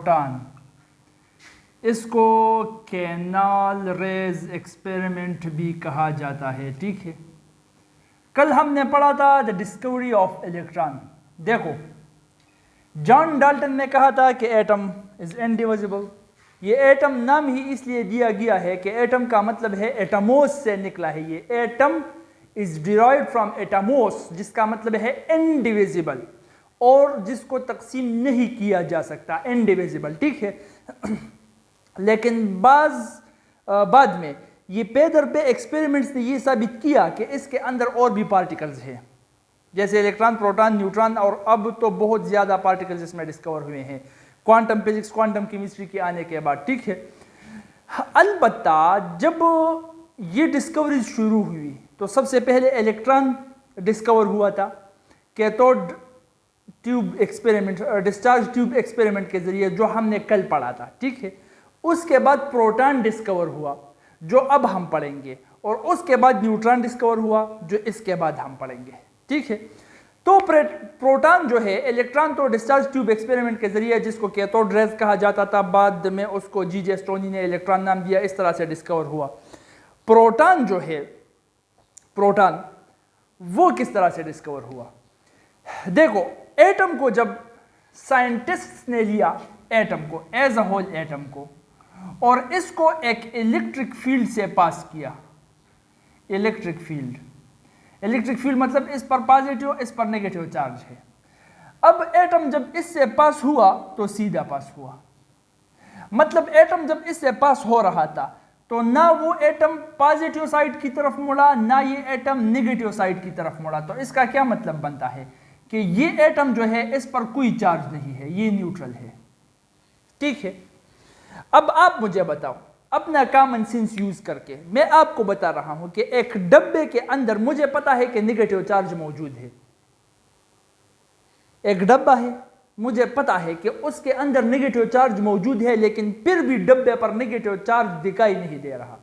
Proton, इसको canal raise experiment भी कहा जाता है। ठीक है, कल हमने पढ़ा था द डिस्कवरी ऑफ इलेक्ट्रॉन। देखो, जॉन डाल्टन ने कहा था कि एटम इज इनडिविजिबल। ये एटम नाम ही इसलिए दिया गया है कि एटम का मतलब है एटमोस से निकला है। ये atom is derived from Atmos, जिसका मतलब है इनडिविजिबल, और जिसको तकसीम नहीं किया जा सकता, इनडिविजिबल। ठीक है, लेकिन बाद में ये पे दर पे एक्सपेरिमेंट्स ने ये साबित किया कि इसके अंदर और भी पार्टिकल्स हैं, जैसे इलेक्ट्रॉन, प्रोटॉन, न्यूट्रॉन, और अब तो बहुत ज़्यादा पार्टिकल्स इसमें डिस्कवर हुए हैं क्वांटम फिजिक्स, क्वांटम केमिस्ट्री के आने के बाद। ठीक है, अलबत्ता जब ये डिस्कवरी शुरू हुई तो सबसे पहले इलेक्ट्रॉन डिस्कवर हुआ था cathode tube experiment, discharge tube experiment के जरिए, जो हमने कल पढ़ा था। ठीक है, उसके बाद प्रोटॉन डिस्कवर हुआ, जो अब हम पढ़ेंगे, और उसके बाद न्यूट्रॉन डिस्कवर हुआ, जो इसके बाद हम पढ़ेंगे। ठीक है, तो प्रोटॉन जो है, इलेक्ट्रॉन तो डिस्चार्ज ट्यूब एक्सपेरिमेंट के जरिए, जिसको कैथोड रेज कहा जाता था, बाद में उसको जी.जे. स्टोनी ने इलेक्ट्रॉन नाम दिया, इस तरह से डिस्कवर हुआ। प्रोटॉन जो है, प्रोटॉन वो किस तरह से डिस्कवर हुआ? देखो, एटम को जब साइंटिस्ट ने लिया, एटम को एज अ होल एटम को, और इसको एक इलेक्ट्रिक फील्ड से पास किया। इलेक्ट्रिक फील्ड मतलब इस पर पॉजिटिव, इस पर नेगेटिव चार्ज है। अब एटम जब इससे पास हुआ तो सीधा पास हुआ, मतलब एटम जब इससे पास हो रहा था तो ना वो एटम पॉजिटिव साइड की तरफ मुड़ा, ना ये एटम नेगेटिव साइड की तरफ मुड़ा। तो इसका क्या मतलब बनता है कि ये एटम जो है, इस पर कोई चार्ज नहीं है, ये न्यूट्रल है। ठीक है, अब आप मुझे बताओ, अपना कॉमन सेंस यूज करके मैं आपको बता रहा हूं कि एक डब्बे के अंदर मुझे पता है कि नेगेटिव चार्ज मौजूद है। एक डब्बा है, मुझे पता है कि उसके अंदर नेगेटिव चार्ज मौजूद है, लेकिन फिर भी डब्बे पर नेगेटिव चार्ज दिखाई नहीं दे रहा।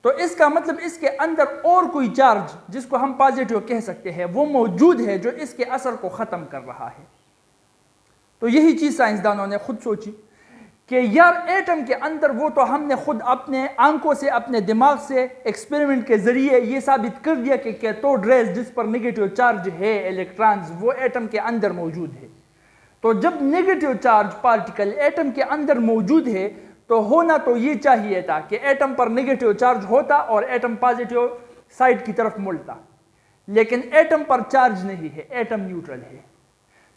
तो इसका मतलब इसके अंदर और कोई चार्ज, जिसको हम पॉजिटिव कह सकते हैं, वो मौजूद है, जो इसके असर को खत्म कर रहा है। तो यही चीज साइंसदानों ने खुद सोची कि यार एटम के अंदर, वो तो हमने खुद अपने आंखों से, अपने दिमाग से, एक्सपेरिमेंट के जरिए ये साबित कर दिया कि कैथोड रेज, जिस पर नेगेटिव चार्ज है, इलेक्ट्रॉन्स, वो एटम के अंदर मौजूद है। तो जब नेगेटिव चार्ज पार्टिकल एटम के अंदर मौजूद है, तो होना तो ये चाहिए था कि एटम पर नेगेटिव चार्ज होता और एटम पॉजिटिव साइड की तरफ मुड़ता, लेकिन एटम पर चार्ज नहीं है, एटम न्यूट्रल है।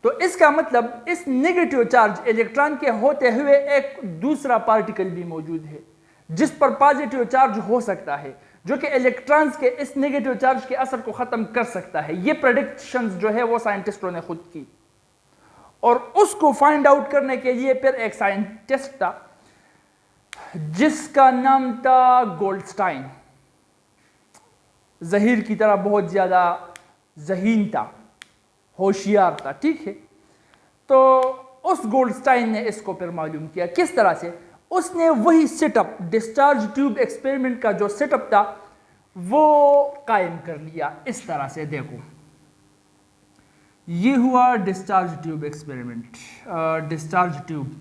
तो इसका मतलब इस नेगेटिव चार्ज इलेक्ट्रॉन के होते हुए एक दूसरा पार्टिकल भी मौजूद है, जिस पर पॉजिटिव चार्ज हो सकता है, जो कि इलेक्ट्रॉन्स के इस नेगेटिव चार्ज के असर को खत्म कर सकता है। ये प्रेडिक्शंस जो है वो साइंटिस्टों ने खुद की, और उसको फाइंड आउट करने के लिए फिर एक साइंटिस्ट था जिसका नाम था गोल्डस्टाइन। जहीर की तरह बहुत ज्यादा जहीन था, होशियार था। ठीक है, तो उस गोल्डस्टाइन ने इसको फिर मालूम किया। किस तरह से? उसने वही सेटअप, डिस्चार्ज ट्यूब एक्सपेरिमेंट का जो सेटअप था, वो कायम कर लिया। इस तरह से देखो, ये हुआ discharge tube experiment, discharge tube.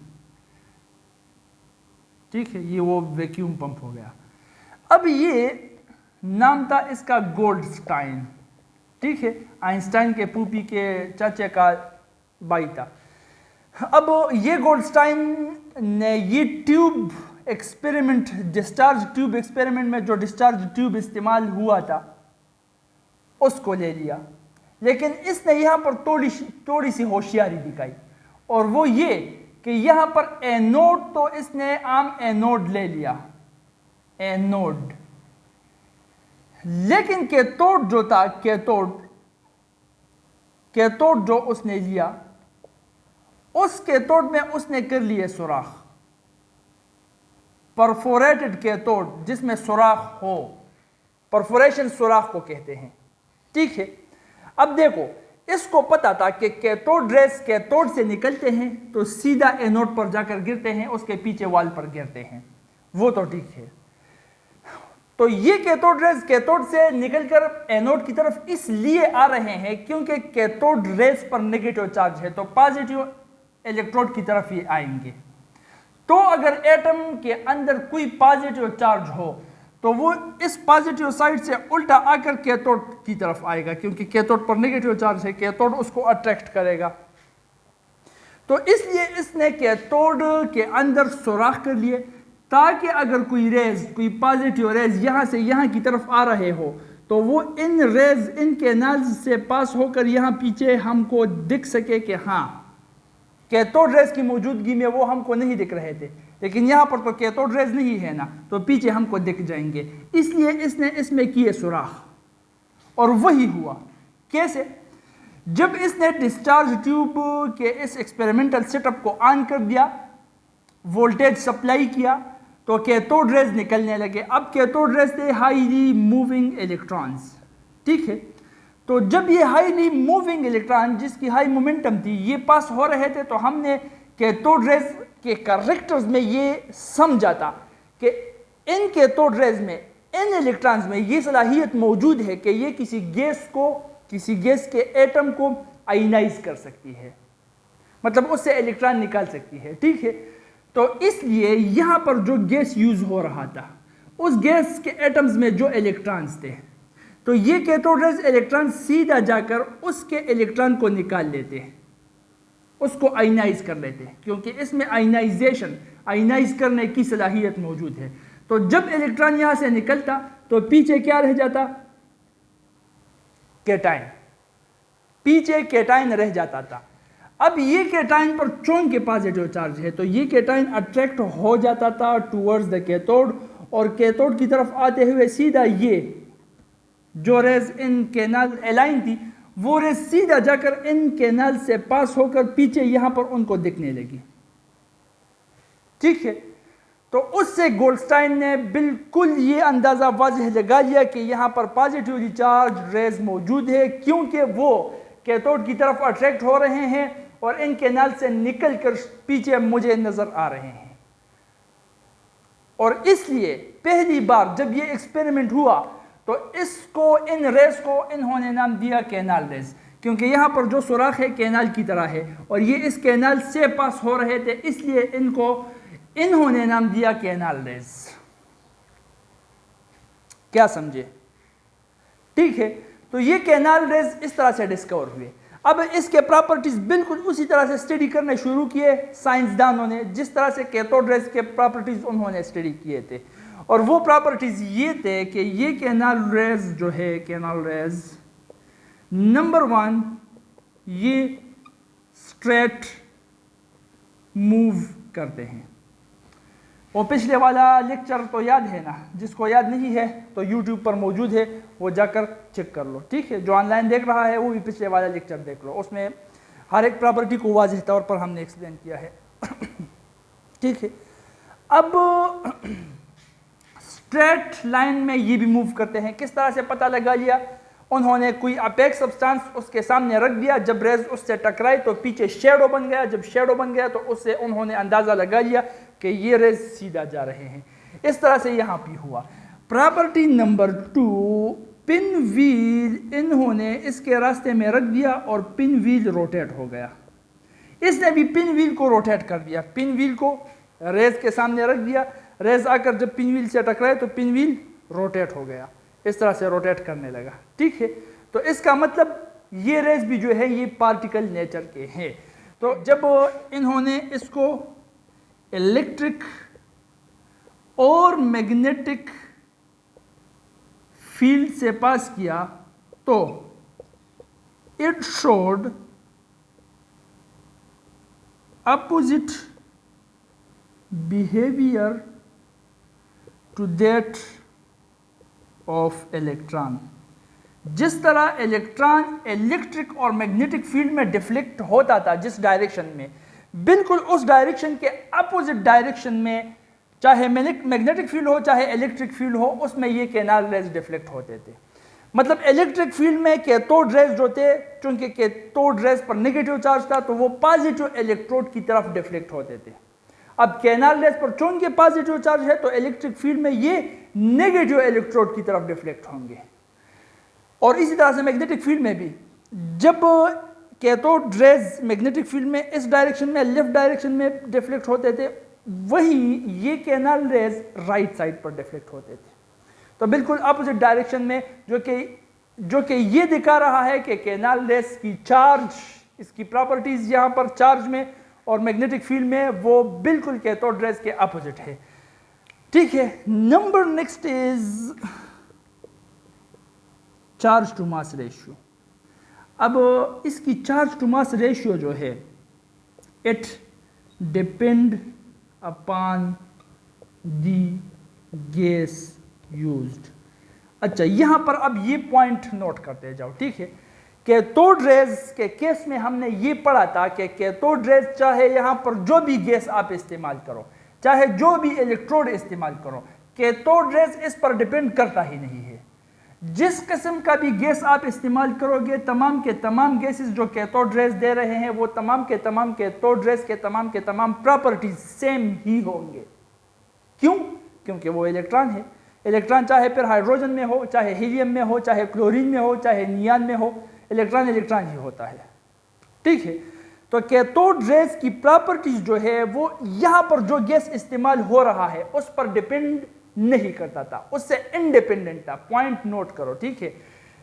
ठीक है, ये वो वैक्यूम पंप हो गया। अब ये नाम था इसका गोल्डस्टाइन। ठीक है, आइंस्टाइन के पूपी के चाचे का भाई था। अब ये गोल्डस्टाइन ने ये tube experiment, discharge tube experiment में जो डिस्चार्ज ट्यूब इस्तेमाल हुआ था, उसको ले लिया, लेकिन इसने यहाँ पर थोड़ी सी होशियारी दिखाई, और वो ये कि यहाँ पर एनोड, तो इसने आम एनोड ले लिया, एनोड, लेकिन कैथोड जो था, कैथोड जो उसने लिया, उस कैथोड में उसने कर लिए सुराख, परफोरेटेड कैथोड, जिसमें सुराख हो, परफोरेशन सुराख को कहते हैं। ठीक है, अब देखो, इसको पता था कि कैथोड रेस कैथोड से निकलते हैं तो सीधा एनोड पर जाकर गिरते हैं, उसके पीछे वाल पर गिरते हैं, वो तो ठीक है। तो ये कैथोड रेस कैथोड से निकलकर एनोड की तरफ इसलिए आ रहे हैं क्योंकि कैथोड रेस पर नेगेटिव चार्ज है, तो पॉजिटिव इलेक्ट्रोड की तरफ ये आएंगे। तो अगर एटम के अंदर कोई पॉजिटिव चार्ज हो तो वो इस पॉजिटिव साइड से उल्टा आकर कैथोड की तरफ आएगा, क्योंकि कैथोड पर नेगेटिव चार्ज है, कैथोड उसको अट्रैक्ट करेगा। तो इसलिए इसने कैथोड के अंदर सुराख कर लिए, ताकि अगर कोई रेज, कोई पॉजिटिव रेज यहां से यहां की तरफ आ रहे हो तो वो इन रेज, इन कैनाल्स से पास होकर यहां पीछे हमको दिख सके कि हाँ कैथोड रेज की मौजूदगी में वो हमको नहीं दिख रहे थे, लेकिन यहां पर तो कैथोड रेज नहीं है ना, तो पीछे हमको दिख जाएंगे। इसलिए इसने इसमें किए सुराख, और वही हुआ। कैसे? जब इसने डिस्चार्ज ट्यूब के इस एक्सपेरिमेंटल सेटअप को ऑन कर दिया, वोल्टेज सप्लाई किया, तो कैथोड रेज निकलने लगे। अब कैथोड रेज थे हाईली मूविंग इलेक्ट्रॉन्स, ठीक है। तो जब ये हाईली मूविंग इलेक्ट्रॉन, जिसकी हाई मोमेंटम थी, ये पास हो रहे थे, तो हमने कैथोड रेज के कैरेक्टर्स में ये समझा था कि इन कैथोड रेज में, इन इलेक्ट्रॉन्स में ये सलाहियत मौजूद है कि ये किसी गैस को, किसी गैस के एटम को आयनाइज कर सकती है, मतलब उससे इलेक्ट्रॉन निकाल सकती है, ठीक है। तो इसलिए यहां पर जो गैस यूज हो रहा था, उस गैस के एटम्स में जो इलेक्ट्रॉन्स थे, तो ये कैथोड रेज इलेक्ट्रॉन सीधा जाकर उसके इलेक्ट्रॉन को निकाल लेते हैं, उसको आयनाइज कर लेते हैं, क्योंकि इसमें आयनाइजेशन, आयनाइज करने की सलाहियत मौजूद है। तो जब इलेक्ट्रॉन यहां से निकलता तो पीछे क्या रह जाता? कैटाइन, पीछे कैटाइन रह जाता था। अब ये कैटाइन पर चूंकि पॉजिटिव चार्ज है, तो ये कैटाइन अट्रैक्ट हो जाता था टुवर्ड्स द कैथोड, और कैथोड की तरफ आते हुए सीधा ये जो रेज इन कैनाल एलाइन थी, वो रेज सीधा जाकर इन कैनाल से पास होकर पीछे यहां पर उनको दिखने लगी, ठीक है। तो उससे गोल्डस्टाइन ने बिल्कुल ये अंदाजा वाज़ेह लगा लिया कि यहां पर पॉजिटिवली चार्ज रेज मौजूद है, क्योंकि वो कैथोड की तरफ अट्रैक्ट हो रहे हैं और इन कैनाल से निकलकर पीछे मुझे नजर आ रहे हैं। और इसलिए पहली बार जब ये एक्सपेरिमेंट हुआ तो इसको, इन रेस को इन्होंने नाम दिया कैनाल रेस, क्योंकि यहां पर जो सुराख है कैनाल की तरह है और ये इस कैनाल से पास हो रहे थे, इसलिए इनको इन्होंने नाम दिया कैनाल रेस। क्या समझे? ठीक है। तो ये कैनाल रेस इस तरह से डिस्कवर हुए। अब इसके प्रॉपर्टीज बिल्कुल उसी तरह से स्टडी करने शुरू किए साइंसदानों ने, जिस तरह से कैथोड रेस के प्रॉपर्टीज उन्होंने स्टडी किए थे। और वो प्रॉपर्टीज ये थे कि ये कैनाल रेज जो है, कैनाल रेज नंबर 1, ये स्ट्रेट मूव करते हैं। वो पिछले वाला लेक्चर तो याद है ना? जिसको याद नहीं है तो YouTube पर मौजूद है, वो जाकर चेक कर लो, ठीक है। जो ऑनलाइन देख रहा है वो भी पिछले वाला लेक्चर देख लो, उसमें हर एक प्रॉपर्टी को वाज़ेह तौर पर हमने एक्सप्लेन किया है, ठीक है। अब स्ट्रेट लाइन में ये भी मूव करते हैं। किस तरह से पता लगा लिया? उन्होंने कोई अपेक्स सब्सटेंस उसके सामने रख दिया, जब रेज उससे टकराई तो पीछे शेडो बन गया, जब शेडो बन गया तो उससे उन्होंने अंदाज़ा लगा लिया कि ये रेज सीधा जा रहे हैं। इस तरह से यहाँ भी हुआ। प्रॉपर्टी नंबर 2, पिन व्हील इन्होंने इसके रास्ते में रख दिया और पिन व्हील रोटेट हो गया। इसने भी पिन व्हील को रोटेट कर दिया, पिन व्हील को रेज के सामने रख दिया, रेज आकर जब पिन व्हील से टकराए तो पिन व्हील रोटेट हो गया, इस तरह से रोटेट करने लगा, ठीक है। तो इसका मतलब ये रेज भी जो है ये पार्टिकल नेचर के हैं। तो जब इन्होंने इसको इलेक्ट्रिक और मैग्नेटिक फील्ड से पास किया तो it showed opposite behaviour to that of electron. जिस तरह इलेक्ट्रॉन इलेक्ट्रिक और मैग्नेटिक फील्ड में डिफ्लेक्ट होता था जिस डायरेक्शन में, बिल्कुल उस डायरेक्शन के अपोजिट डायरेक्शन में, चाहे मैग्नेटिक फील्ड हो चाहे इलेक्ट्रिक फील्ड हो, उसमें ये कैनाल रेज डिफ्लेक्ट होते थे। मतलब इलेक्ट्रिक फील्ड में कैथोड रेज जो थे, चूंकि कैथोड रेज पर नेगेटिव चार्ज था तो वो पॉजिटिव इलेक्ट्रोड की तरफ डिफ्लेक्ट होते थे। अब कैनाल रेज पर चूंकि पॉजिटिव चार्ज है तो इलेक्ट्रिक फील्ड में ये नेगेटिव इलेक्ट्रोड की तरफ डिफ्लेक्ट होंगे। और इसी तरह से मैग्नेटिक फील्ड में भी जब कैथोड रेज मैग्नेटिक फील्ड में इस डायरेक्शन में, लेफ्ट डायरेक्शन में डिफ्लेक्ट होते थे, वही ये कैनाल रेज राइट साइड पर डिफ्लेक्ट होते थे। तो बिल्कुल अपोजिट डायरेक्शन में, जो कि ये दिखा रहा है कि कैनाल रेज की चार्ज, इसकी प्रॉपर्टीज यहाँ पर चार्ज में और मैग्नेटिक फील्ड में वो बिल्कुल कैथोड रेज के अपोजिट है। ठीक है, number next is charge to mass ratio. अब इसकी चार्ज टू मास रेशियो जो है, it depend upon the gas used. अच्छा, यहां पर अब ये पॉइंट नोट करते जाओ। ठीक है, कैथोड रेज के केस में हमने ये पढ़ा था कि कैथोड रेज चाहे यहां पर जो भी गैस आप इस्तेमाल करो, चाहे जो भी इलेक्ट्रोड इस्तेमाल करो, कैथोड रेज इस पर डिपेंड करता ही नहीं है। जिस किस्म का भी गैस आप इस्तेमाल करोगे, तमाम के तमाम गैसेस जो कैथोड रेज दे रहे हैं वो तमाम के तमाम कैथोड रेज के तमाम प्रॉपर्टीज सेम ही होंगे। क्यों? क्योंकि वो इलेक्ट्रॉन है। इलेक्ट्रॉन चाहे फिर हाइड्रोजन में हो, चाहे हीलियम में हो, चाहे क्लोरीन में हो, चाहे नियान में हो, इलेक्ट्रॉन इलेक्ट्रॉन ही होता है। ठीक है, तो कैथोड रेज की प्रॉपर्टीज जो है वो यहां पर जो गैस इस्तेमाल हो रहा है उस पर डिपेंड नहीं करता था, उससे इंडिपेंडेंट था। पॉइंट नोट करो। ठीक है,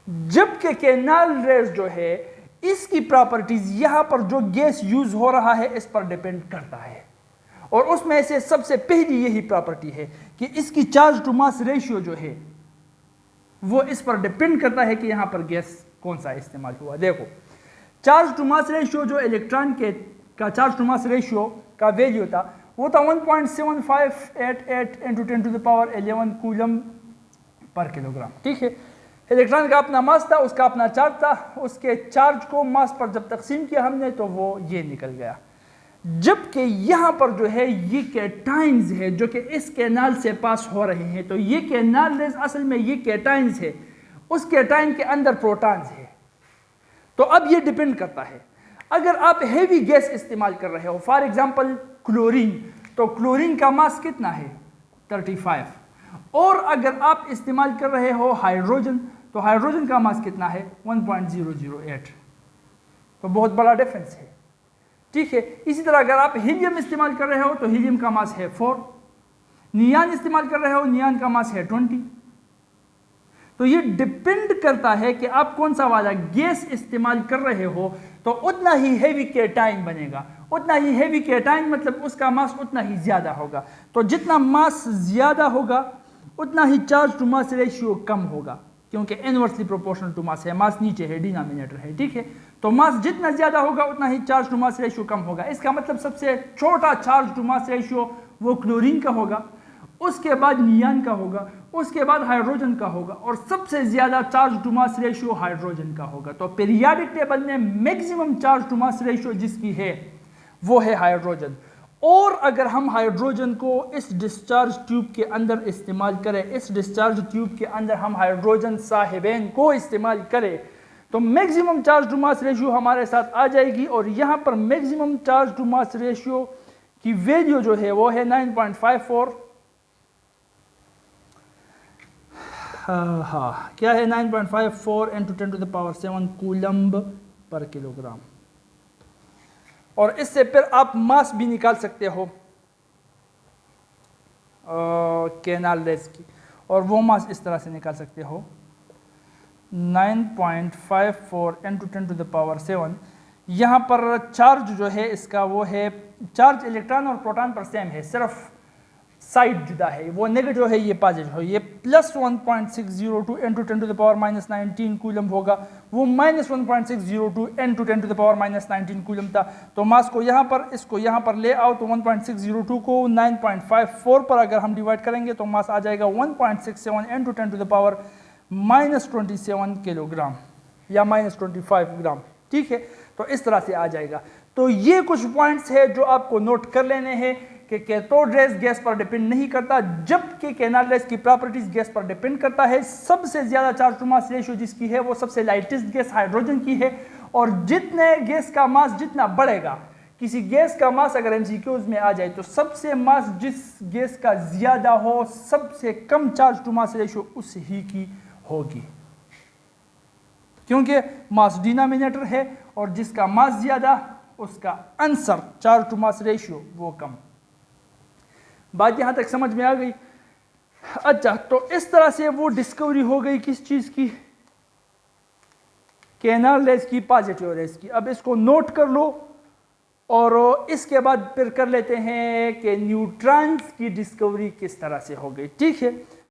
जबकि कैनाल रेज जो है इसकी प्रॉपर्टीज यहां पर जो गैस यूज हो रहा है इस पर डिपेंड करता है, और उसमें से सबसे पहली यही प्रॉपर्टी है कि इसकी चार्ज टू मास रेशियो जो है वो इस पर डिपेंड करता है कि यहां पर गैस कौन सा इस्तेमाल हुआ। देखो, चार्ज टू मास रेशियो जो इलेक्ट्रॉन के का चार्ज टू मास रेशियो का वैल्यू था वो था 1.7588 × 10⁻11 कूलम पर किलोग्राम। ठीक है, इलेक्ट्रॉन का अपना मास था, उसका अपना चार्ज था, उसके चार्ज को मास पर जब तकसीम किया हमने तो वो ये निकल गया। जबकि यहां पर जो है ये कैटाइंस है जो कि इस कैनाल से पास हो रहे हैं, तो ये कैनाल रेज असल में ये कैटाइंस है, उस कैटाइन के अंदर प्रोटॉन्स है। तो अब ये डिपेंड करता है, अगर आप हेवी गैस इस्तेमाल कर रहे हो, फॉर एग्जांपल क्लोरीन, तो क्लोरीन का मास कितना है 35, और अगर आप इस्तेमाल कर रहे हो हाइड्रोजन, तो हाइड्रोजन का मास कितना है 1.008, तो बहुत बड़ा डिफरेंस है। ठीक है, इसी तरह अगर आप हीलियम इस्तेमाल कर रहे हो तो हीलियम का मास है 4, नियान इस्तेमाल कर रहे हो, नियान का मास है 20। तो ये डिपेंड करता है कि आप कौन सा वाला गैस इस्तेमाल कर रहे हो, तो उतना ही हेवी कैटाइन बनेगा। उतना ही हेवी कैटाइन मतलब उसका मास उतना ही ज्यादा होगा। तो जितना मास ज्यादा होगा उतना ही चार्ज टू मास रेशियो कम होगा, क्योंकि इनवर्सली प्रोपोर्शनल टू मास है, मास नीचे है, डिनोमिनेटर है। ठीक है, तो मास जितना ज्यादा होगा उतना ही चार्ज टू मास रेशियो कम होगा। इसका मतलब सबसे छोटा चार्ज टू मास रेशियो वो क्लोरीन का होगा, उसके बाद नियान का होगा, उसके बाद हाइड्रोजन का होगा, और सबसे ज्यादा charge to mass ratio hydrogen का होगा। तो पीरियोडिक टेबल में maximum charge to mass ratio जिसकी है वो है हाइड्रोजन। और अगर हम हाइड्रोजन को इस डिस्चार्ज ट्यूब के अंदर इस्तेमाल करें, इस डिस्चार्ज ट्यूब के अंदर हम हाइड्रोजन साहिबेन को इस्तेमाल करें, तो maximum charge to mass ratio हमारे साथ आ जाएगी। और यहाँ पर maximum charge to mass ratio की वैल्यू जो है वो है 9.54, हाँ क्या है 9.54 × 10⁻7 कूलम्ब पर किलोग्राम। और इससे फिर आप मास भी निकाल सकते हो कैनाल रेज की, और वो मास इस तरह से निकाल सकते हो 9.54 × 10⁻7। यहाँ पर चार्ज जो है इसका वो है, चार्ज इलेक्ट्रॉन और प्रोटॉन पर सेम है, सिर्फ साइड जुदा है, वो नेगेटिव है, ये पॉजिटिव है। ये +1.602 × 10⁻19 कूलम होगा, वो -1.602 × 10⁻19 कूलम था। तो मास को यहाँ पर, इसको यहाँ पर ले आओ, तो 1.602 को 9.54 पर अगर हम डिवाइड करेंगे तो मास आ जाएगा 1.67 × 10⁻27 किलोग्राम या -25 ग्राम। ठीक है, तो इस तरह से आ जाएगा। तो ये कुछ पॉइंट्स है जो आपको नोट कर लेने हैं कि कैथोड रेज गैस पर डिपेंड नहीं करता, जबकि कैनाल रेज की प्रॉपर्टीज गैस पर डिपेंड करता है। सबसे ज्यादा चार्ज टू मास रेशियो जिसकी है वो सबसे लाइटेस्ट गैस हाइड्रोजन की है, और जितने गैस का मास जितना बढ़ेगा, किसी गैस का मास अगर एमसीक्यूज में आ जाए तो सबसे मास जिस गैस का ज्यादा हो, सबसे कम चार्ज टू मास रेशियो उस ही की होगी, क्योंकि मास डिनोमिनेटर है, और जिसका मास ज्यादा उसका answer charge to mass ratio वो कम। बात यहाँ तक समझ में आ गई? अच्छा, तो इस तरह से वो डिस्कवरी हो गई किस चीज़ की? केनाल रेज की, पॉजिटिव रेज की। अब इसको नोट कर लो और इसके बाद फिर कर लेते हैं कि न्यूट्रॉन्स की डिस्कवरी किस तरह से हो गई। ठीक है।